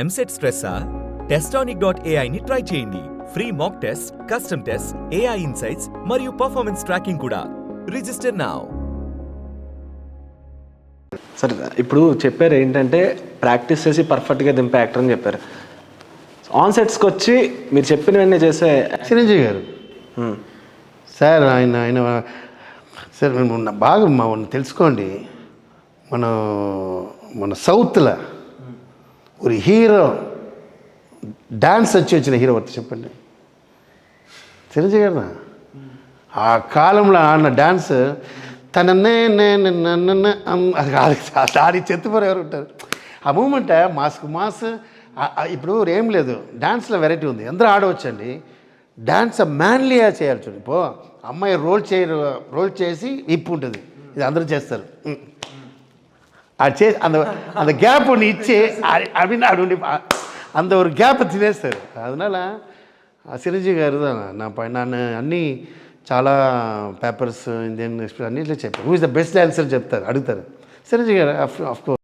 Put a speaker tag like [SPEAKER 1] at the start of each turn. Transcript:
[SPEAKER 1] EAMCET స్ట్రెస్సా? Testonic.ai ని try చేయండి. Free mock test, custom test, AI insights మరియు పర్ఫార్మెన్స్ ట్రాకింగ్ కూడా. Register now.
[SPEAKER 2] సరే, ఇప్పుడు చెప్పారు ఏంటంటే ప్రాక్టీస్ చేసి పర్ఫెక్ట్గా దింపే యాక్టర్ అని చెప్పారు. ఆన్ సెట్స్కి వచ్చి మీరు చెప్పినవన్నీ చేసే
[SPEAKER 3] చిరంజీవి గారు సార్ ఆయన సార్ బాగా తెలుసుకోండి. మన సౌత్లో ఒక హీరో డాన్స్ వచ్చిన హీరో వచ్చి చెప్పండి. చిరంజీవి గారు ఆ కాలంలో ఆడిన డాన్స్ తనన్నే దాడి చెత్తపరు ఎవరు ఉంటారు. ఆ మూమెంట్ మాస్ ఇప్పుడు ఏం లేదు, డాన్స్లో వెరైటీ ఉంది, అందరూ ఆడవచ్చండి. డాన్స్ మ్యాన్లీగా చేయాలి. చూడండి, ఇప్పుడు అమ్మాయి రోల్ చేసి ఇప్పు ఉంటుంది, ఇది అందరూ చేస్తారు. అది చేసి அந்த கேப் ஒன்று இச்சு அப்படின்னு அப்படி அந்த ஒரு கேப்பை తినేస్తారు. அதனால చిరంజీవి గారు நான் అన్నీ చాలా పేపర్స్ ఇండియన్ ఎక్స్ప్రెస్ అన్నిట్లో చెప్పారు. Who is the best dancer చెప్తారు, అడుగుతారు. చిరంజీవి గారు ఆఫ్ కోర్స్.